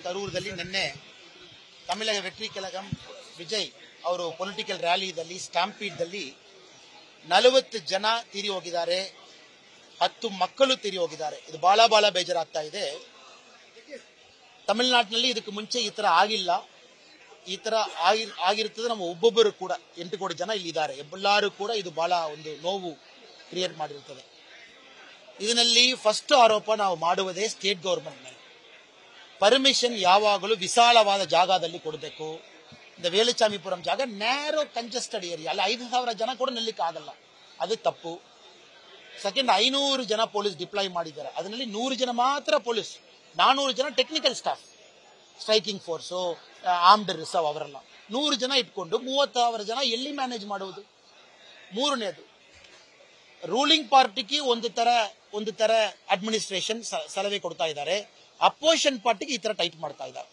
ಕರೂರದಲ್ಲಿ ನಿನ್ನೆ ತಮಿಳಗ ವೆಟ್ರಿ ಕಳಗಂ ವಿಜಯ್ ಅವರು ಪೊಲಿಟಿಕಲ್ ರ್ಯಾಲಿಯಲ್ಲಿ ಸ್ಟಾಂಪೀಡ್ದಲ್ಲಿ 40 ಜನ ತೀರಿ ಹೋಗಿದ್ದಾರೆ, 10 ಮಕ್ಕಳು ತೀರಿ ಹೋಗಿದ್ದಾರೆ. ಇದು ಬಹಳ ಬೇಜಾರಾಗ್ತಾ ಇದೆ. ತಮಿಳುನಾಡಿನಲ್ಲಿ ಇದಕ್ಕೆ ಮುಂಚೆ ಈ ತರ ಆಗಿಲ್ಲ. ಈ ತರ ಆಗಿರ್ತದೆ. ನಮ್ಮ ಒಬ್ಬೊಬ್ಬರು ಕೂಡ 8 ಕೋಟಿ ಜನ ಇಲ್ಲಿ ಇದ್ದಾರೆ. ಎಲ್ಲರೂ ಕೂಡ ಇದು ಬಹಳ ಒಂದು ನೋವು ಕ್ರಿಯೇಟ್ ಮಾಡಿರುತ್ತದೆ. ಇದರಲ್ಲಿ ಫಸ್ಟ್ ಆರೋಪ ನಾವು ಮಾಡುವುದೇ ಸ್ಟೇಟ್ ಗವರ್ಮೆಂಟ್ ಮೇಲೆ. ಪರ್ಮಿಷನ್ ಯಾವಾಗಲೂ ವಿಶಾಲವಾದ ಜಾಗದಲ್ಲಿ ಕೊಡಬೇಕು. இந்த ವೇಲುಚಾಮಿಪುರಂ ಜಾಗ ನ್ಯಾರೋ ಕಂಜೆಸ್ಟೆಡ್ ಏರಿಯಾ, ಅಲ್ಲಿ 5,000 ಜನ ಕೂಡ ನಿಲ್ಲಕ್ಕೆ ಆಗಲ್ಲ, ಅದು ತಪ್ಪು. ಸೆಕೆಂಡ್, 500 ಜನ ಪೊಲೀಸ್ ಡಿಪ್ಲಾಯ್ ಮಾಡಿದ್ದಾರೆ. ಅದರಲ್ಲಿ 100 ಜನ ಮಾತ್ರ ಪೊಲೀಸ್, 400 ಜನ technical staff, striking force, armed reserve ಅವರೆಲ್ಲ 100 ಜನ ಇಟ್ಕೊಂಡು 30,000 ಜನ ಎಲ್ಲಿ ಮ್ಯಾನೇಜ್ ಮಾಡುವುದು? ಮೂರನೇದು, ರೂಲಿಂಗ್ ಪಾರ್ಟಿಗೆ ಒಂದು ತರ ಅಡ್ಮಿನಿಸ್ಟ್ರೇಷನ್ ಸಲಹೆ ಕೊಡ್ತಾ ಇದ್ದಾರೆ, ಅಪೋಸಿಷನ್ ಪಾರ್ಟಿಗೆ ಈ ತರ ಟೈಟ್ ಮಾಡ್ತಾ ಇದ್ದಾರೆ.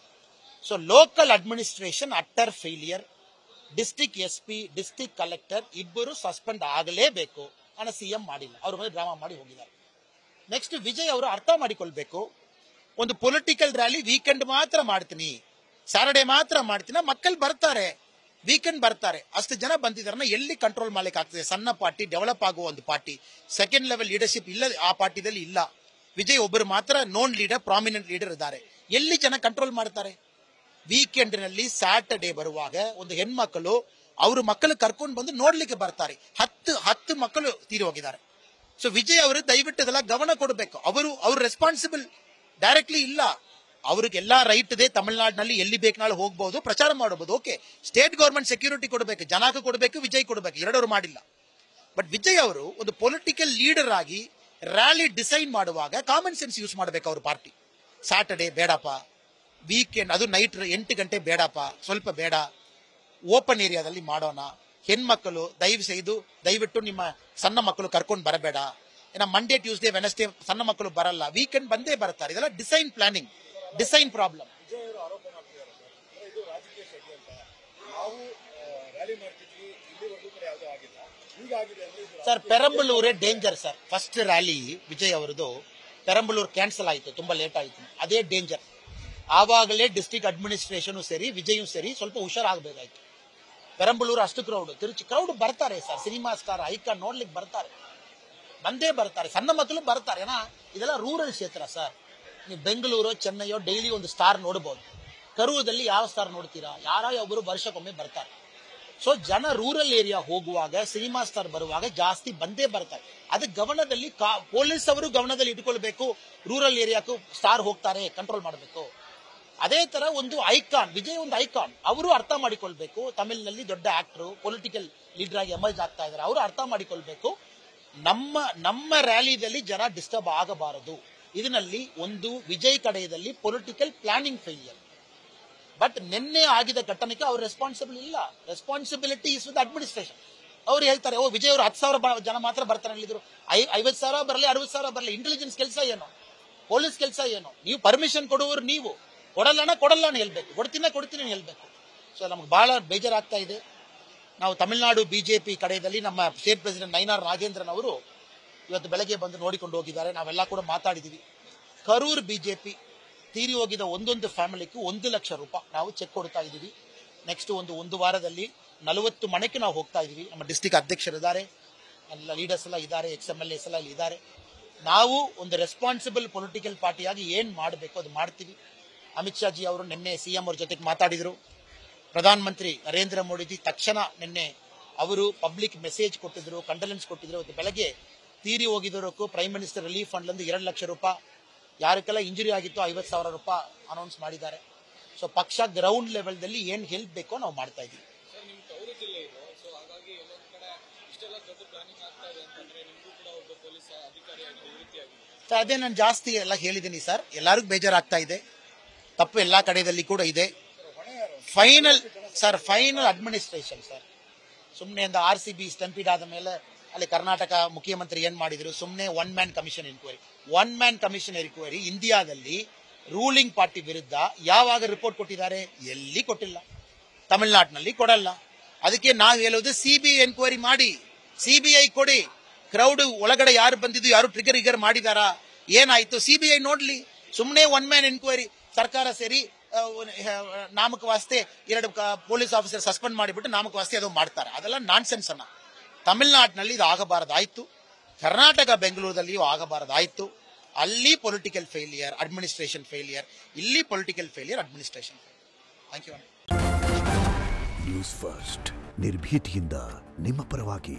So local administration utter failure. District SP, district collector ಇಬ್ಬರು ಸಸ್ಪೆಂಡ್ ಆಗಲೇಬೇಕು. ಆನ CM ಮಾಡಿಲ್ಲ, ಅವ್ರ ಮೇಲೆ ಡ್ರಾಮಾ ಮಾಡಿ ಹೋಗಿದ್ದಾರೆ. ನೆಕ್ಸ್ಟ್, ವಿಜಯ್ ಅವರು ಅರ್ಥ ಮಾಡಿಕೊಳ್ಬೇಕು, ಒಂದು ಪೊಲಿಟಿಕಲ್ ರ್ಯಾಲಿ ವೀಕೆಂಡ್ ಮಾತ್ರ ಮಾಡ್ತೀನಿ, ಸ್ಯಾಟರ್ಡೇ ಮಾತ್ರ ಮಾಡ್ತೀನಿ, ಮಕ್ಕಳು ಬರ್ತಾರೆ, ವೀಕೆಂಡ್ ಬರ್ತಾರೆ, ಅಷ್ಟು ಜನ ಬಂದಿದ್ದಾರನ್ನ ಎಲ್ಲಿ ಕಂಟ್ರೋಲ್ ಮಾಡ್ಲಿಕ್ಕೆ ಆಗ್ತದೆ? ಸಣ್ಣ ಪಾರ್ಟಿ, ಡೆವಲಪ್ ಆಗುವ ಒಂದು ಪಾರ್ಟಿ, ಸೆಕೆಂಡ್ ಲೆವೆಲ್ ಲೀಡರ್ಶಿಪ್ ಇಲ್ಲ ಆ ಪಾರ್ಟಿದಲ್ಲಿ ಇಲ್ಲ. ವಿಜಯ್ ಒಬ್ಬರು ಮಾತ್ರ ನೋನ್ ಲೀಡರ್, ಪ್ರಾಮಿನೆಂಟ್ ಲೀಡರ್ ಇದ್ದಾರೆ. ಎಲ್ಲಿ ಜನ ಕಂಟ್ರೋಲ್ ಮಾಡ್ತಾರೆ? ವೀಕೆಂಡ್ ನಲ್ಲಿ ಸ್ಯಾಟರ್ಡೇ ಬರುವಾಗ ಒಂದು ಹೆಣ್ಮಕ್ಕಳು ಅವ್ರ ಮಕ್ಕಳು ಕರ್ಕೊಂಡು ಬಂದು ನೋಡ್ಲಿಕ್ಕೆ ಬರ್ತಾರೆ. 10 ಮಕ್ಕಳು ತೀರಿ ಹೋಗಿದ್ದಾರೆ. ಸೊ ವಿಜಯ್ ಅವರು ದಯವಿಟ್ಟು ಇದೆಲ್ಲ ಗಮನ ಕೊಡಬೇಕು. ಅವ್ರು ರೆಸ್ಪಾನ್ಸಿಬಲ್ ಡೈರೆಕ್ಟ್ಲಿ ಇಲ್ಲ. ಅವ್ರಿಗೆಲ್ಲಾ ರೈಟ್ ಇದೆ, ತಮಿಳುನಾಡಿನಲ್ಲಿ ಎಲ್ಲಿ ಬೇಕಾದ್ರೂ ಹೋಗಬಹುದು, ಪ್ರಚಾರ ಮಾಡಬಹುದು. ಓಕೆ, ಸ್ಟೇಟ್ ಗವರ್ಮೆಂಟ್ ಸೆಕ್ಯೂರಿಟಿ ಕೊಡಬೇಕು, ಜನಕ್ಕೆ ಕೊಡಬೇಕು, ವಿಜಯ್ ಕೊಡಬೇಕು, ಎರಡವರು ಮಾಡಿಲ್ಲ. ಬಟ್ ವಿಜಯ್ ಅವರು ಒಂದು ಪೊಲಿಟಿಕಲ್ ಲೀಡರ್ ಆಗಿ ರ್ಯಾಲಿ ಡಿಸೈನ್ ಮಾಡುವಾಗ ಕಾಮನ್ ಸೆನ್ಸ್ ಯೂಸ್ ಮಾಡಬೇಕು. ಅವ್ರ ಪಾರ್ಟಿ ಸ್ಯಾಟರ್ಡೇ ಬೇಡಪ್ಪ, ವೀಕೆಂಡ್ ಅದು ನೈಟ್ 8 ಗಂಟೆ ಬೇಡಪ್ಪ, ಸ್ವಲ್ಪ ಬೇಡ, ಓಪನ್ ಏರಿಯಾದಲ್ಲಿ ಮಾಡೋಣ. ಹೆಣ್ಮಕ್ಕಳು ದಯವಿಟ್ಟು ನಿಮ್ಮ ಸಣ್ಣ ಮಕ್ಕಳು ಕರ್ಕೊಂಡು ಬರಬೇಡ. ಏನ ಮಂಡೇ, ಟ್ಯೂಸ್ಡೇ, ವೆನಸ್ಡೇ ಸಣ್ಣ ಮಕ್ಕಳು ಬರಲ್ಲ, ವೀಕೆಂಡ್ ಬಂದೇ ಬರ್ತಾರೆ. ಇದೆಲ್ಲ design planning, design problem. Sir, ಪೆರಂಬಲೂರೇ danger sir. First rally Vijay ಅವರದು ಪೆರಂಬಲೂರು ಕ್ಯಾನ್ಸಲ್ ಆಯಿತು, ತುಂಬಾ ಲೇಟ್ ಆಯಿತು. ಅದೇ ಡೇಂಜರ್. ಆವಾಗಲೇ ಡಿಸ್ಟ್ರಿಕ್ಟ್ ಅಡ್ಮಿನಿಸ್ಟ್ರೇಷನ್ ಸರಿ, ವಿಜಯ್ ಸರಿ, ಸ್ವಲ್ಪ ಹುಷಾರಾಗಬೇಕಾಯ್ತು. ಪೆರಂಬಲೂರು ಅಷ್ಟು ಕ್ರೌಡ್ ಬರ್ತಾರೆ ಸರ್. ಸಿನಿಮಾ ಸ್ಟಾರ್, ಐಕಾನ್ ನೋಡ್ಲಿಕ್ಕೆ ಬರ್ತಾರೆ, ಬಂದೇ ಬರ್ತಾರೆ. ಸಣ್ಣ ಮಕ್ಕಳು ಬರ್ತಾರೆ. ಏನ ಇದೆಲ್ಲ ರೂರಲ್ ಕ್ಷೇತ್ರ ಸರ್. ನೀವು ಬೆಂಗಳೂರು, ಚೆನ್ನೈಯೋ ಡೈಲಿ ಒಂದು ಸ್ಟಾರ್ ನೋಡಬಹುದು. ಕರೂರದಲ್ಲಿ ಯಾವ ಸ್ಟಾರ್ ನೋಡ್ತೀರಾ? ಒಬ್ಬರು ವರ್ಷಕ್ಕೊಮ್ಮೆ ಬರ್ತಾರೆ. ಸೊ ಜನ ರೂರಲ್ ಏರಿಯಾ ಹೋಗುವಾಗ, ಸಿನಿಮಾ ಸ್ಟಾರ್ ಬರುವಾಗ ಜಾಸ್ತಿ ಬಂದೇ ಬರ್ತಾರೆ. ಅದಕ್ಕೆ ಗಮನದಲ್ಲಿ ಪೊಲೀಸ್ ಅವರು ಗಮನದಲ್ಲಿ ಇಟ್ಕೊಳ್ಬೇಕು. ರೂರಲ್ ಏರಿಯಾಕ್ಕೂ ಸ್ಟಾರ್ ಹೋಗ್ತಾರೆ, ಕಂಟ್ರೋಲ್ ಮಾಡಬೇಕು. ಅದೇ ತರ ಒಂದು ಐಕಾನ್, ವಿಜಯ್ ಒಂದು ಐಕಾನ್, ಅವರು ಅರ್ಥ ಮಾಡಿಕೊಳ್ಬೇಕು. ತಮಿಳಿನಲ್ಲಿ ದೊಡ್ಡ ಆಕ್ಟರ್, ಪೊಲಿಟಿಕಲ್ ಲೀಡರ್ ಆಗಿ ಎಮರ್ಜ್ ಆಗ್ತಾ ಇದ್ದಾರೆ. ಅವರು ಅರ್ಥ ಮಾಡಿಕೊಳ್ಬೇಕು, ನಮ್ಮ ರ್ಯಾಲಿಯಲ್ಲಿ ಜನ ಡಿಸ್ಟರ್ಬ್ ಆಗಬಾರದು. ಇದರಲ್ಲಿ ಒಂದು ವಿಜಯ್ ಕಡೆಯಲ್ಲಿ ಪೊಲಿಟಿಕಲ್ ಪ್ಲಾನಿಂಗ್ ಫೇಲಿಯರ್. ಬಟ್ ನಿನ್ನೆ ಆಗಿದ ಘಟನೆಗೆ ಅವ್ರ ರೆಸ್ಪಾನ್ಸಿಬಲ್ ಇಲ್ಲ. Responsibility is with administration. ಅವ್ರು ಹೇಳ್ತಾರೆ, ವಿಜಯ್ ಅವರು 10,000 ಜನ ಮಾತ್ರ ಬರ್ತಾರೆ ಹೇಳಿದ್ರು. 50,000 ಬರಲಿ, 60,000 ಬರಲಿ, ಇಂಟೆಲಿಜೆನ್ಸ್ ಕೆಲಸ ಏನು? ಪೊಲೀಸ್ ಕೆಲಸ ಏನು? ನೀವು ಪರ್ಮಿಷನ್ ಕೊಡುವವರು ನೀವು. ಕೊಡಲ್ಲ ಹೇಳ್ಬೇಕು, ಕೊಡ್ತೀನಿ ಹೇಳ್ಬೇಕು. ಸೊ ನಮ್ಗೆ ಬಹಳ ಬೇಜಾರಾಗ್ತಾ ಇದೆ. ನಾವು ತಮಿಳುನಾಡು ಬಿಜೆಪಿ ಕಡೆಯಲ್ಲಿ ನಮ್ಮ ಸ್ಟೇಟ್ ಪ್ರೆಸಿಡೆಂಟ್ ನೈನಾರ್ ನಾಗೇಂದ್ರನ್ ಅವರು ಇವತ್ತು ಬೆಳಗ್ಗೆ ಬಂದು ನೋಡಿಕೊಂಡು ಹೋಗಿದ್ದಾರೆ. ನಾವೆಲ್ಲ ಕೂಡ ಮಾತಾಡಿದೀವಿ. ಕರೂರ್ ಬಿಜೆಪಿ ತೀರಿ ಹೋಗಿದ ಒಂದೊಂದು ಫ್ಯಾಮಿಲಿಗೂ 1 ಲಕ್ಷ ರೂಪಾಯಿ ನಾವು ಚೆಕ್ ಕೊಡ್ತಾ ಇದೀವಿ. ನೆಕ್ಸ್ಟ್ ಒಂದು ವಾರದಲ್ಲಿ 40 ಮನೆಗೆ ನಾವು ಹೋಗ್ತಾ ಇದೀವಿ. ನಮ್ಮ ಡಿಸ್ಟ್ರಿಕ್ಟ್ ಅಧ್ಯಕ್ಷರಿದ್ದಾರೆ, ಎಲ್ಲ ಲೀಡರ್ಸ್ ಎಲ್ಲ ಇದ್ದಾರೆ, XMLAs ಎಲ್ಲ ಇದ್ದಾರೆ. ನಾವು ಒಂದು ರೆಸ್ಪಾನ್ಸಿಬಲ್ ಪೊಲಿಟಿಕಲ್ ಪಾರ್ಟಿಯಾಗಿ ಏನ್ ಮಾಡಬೇಕು ಅದು ಮಾಡ್ತೀವಿ. ಅಮಿತ್ ಶಾ ಜಿ ಅವರು ನಿನ್ನೆ CM ಅವ್ರ ಜೊತೆಗೆ ಮಾತಾಡಿದ್ರು. ಪ್ರಧಾನಮಂತ್ರಿ ನರೇಂದ್ರ ಮೋದಿ ತಕ್ಷಣ ನಿನ್ನೆ ಅವರು ಪಬ್ಲಿಕ್ ಮೆಸೇಜ್ ಕೊಟ್ಟಿದ್ರು, ಕಂಡೋಲೆನ್ಸ್ ಕೊಟ್ಟಿದ್ರು. ಇವತ್ತು ಬೆಳಗ್ಗೆ ತೀರಿ ಹೋಗಿದ್ದವರಕ್ಕೂ prime minister relief fund 2 lakh ರೂಪಾಯಿ, ಯಾರಿಗೆಲ್ಲ ಇಂಜುರಿ ಆಗಿತ್ತು 50,000 ರೂಪಾಯಿ ಅನೌನ್ಸ್ ಮಾಡಿದ್ದಾರೆ. ಸೊ ಪಕ್ಷ ಗ್ರೌಂಡ್ ಲೆವೆಲ್ ದಲ್ಲಿ ಏನ್ ಹೆಲ್ಪ್ ಬೇಕೋ ನಾವು ಮಾಡ್ತಾ ಇದೀವಿ. ಅದೇ ನಾನು ಜಾಸ್ತಿ ಎಲ್ಲ ಹೇಳಿದ್ದೀನಿ ಸರ್. ಎಲ್ಲರಿಗೂ ಬೇಜಾರಾಗ್ತಾ ಇದೆ, ತಪ್ಪು ಎಲ್ಲಾ ಕಡೆಯಲ್ಲಿ ಕೂಡ ಇದೆ. Final administration sir. ಸುಮ್ಮನೆ ಒಂದು RCB ಸ್ಟಂಪೀಡ್ ಆದ ಮೇಲೆ ಅಲ್ಲಿ ಕರ್ನಾಟಕ ಮುಖ್ಯಮಂತ್ರಿ ಏನ್ ಮಾಡಿದ್ರು? ಸುಮ್ಮನೆ ಒನ್ ಮ್ಯಾನ್ ಕಮಿಷನ್ ಎನ್ಕ್ವೈರಿ ಇಂಡಿಯಾದಲ್ಲಿ ರೂಲಿಂಗ್ ಪಾರ್ಟಿ ವಿರುದ್ಧ ಯಾವಾಗ ರಿಪೋರ್ಟ್ ಕೊಟ್ಟಿದ್ದಾರೆ? ಎಲ್ಲಿ ಕೊಟ್ಟಿಲ್ಲ. ತಮಿಳುನಾಡಿನಲ್ಲಿ ಕೊಡಲ್ಲ. ಅದಕ್ಕೆ ನಾವು ಹೇಳೋದು CBI ಎನ್ಕ್ವೈರಿ ಮಾಡಿ, CBI ಕೊಡಿ. ಕ್ರೌಡ್ ಒಳಗಡೆ ಯಾರು ಬಂದಿದ್ದು, ಯಾರು ಟ್ರಿಗರ್ ಮಾಡಿದಾರಾ, ಏನಾಯ್ತು CBI ನೋಡ್ಲಿ. ಸುಮ್ಮನೆ ಒನ್ ಮ್ಯಾನ್ ಎನ್ಕ್ವೈರಿ ಸರ್ಕಾರ ಸೇರಿ ನಾಮಕ ವಾಸ್ತೆ 2 ಪೊಲೀಸ್ ಆಫೀಸರ್ ಸಸ್ಪೆಂಡ್ ಮಾಡಿಬಿಟ್ಟು ನಾಮಕ ವಾಸ್ತೆ ಅದು ಮಾಡ್ತಾರೆ. ಅದೆಲ್ಲ ನಾನ್ಸೆನ್ಸ್ ಅನ್ನ. ತಮಿಳುನಾಡಿನಲ್ಲಿ ಇದು ಆಗಬಾರದಾಯ್ತು, ಕರ್ನಾಟಕ ಬೆಂಗಳೂರಿನಲ್ಲಿಯೂ ಆಗಬಾರದಾಯ್ತು. ಅಲ್ಲಿ ಪೊಲಿಟಿಕಲ್ ಫೇಲಿಯರ್, ಅಡ್ಮಿನಿಸ್ಟ್ರೇಷನ್ ಫೇಲಿಯರ್, ಇಲ್ಲಿ political failure, administration failure. Thank you. News First ನಿರ್ಭೀತಿಯಿಂದ ನಿಮ್ಮ ಪರವಾಗಿ.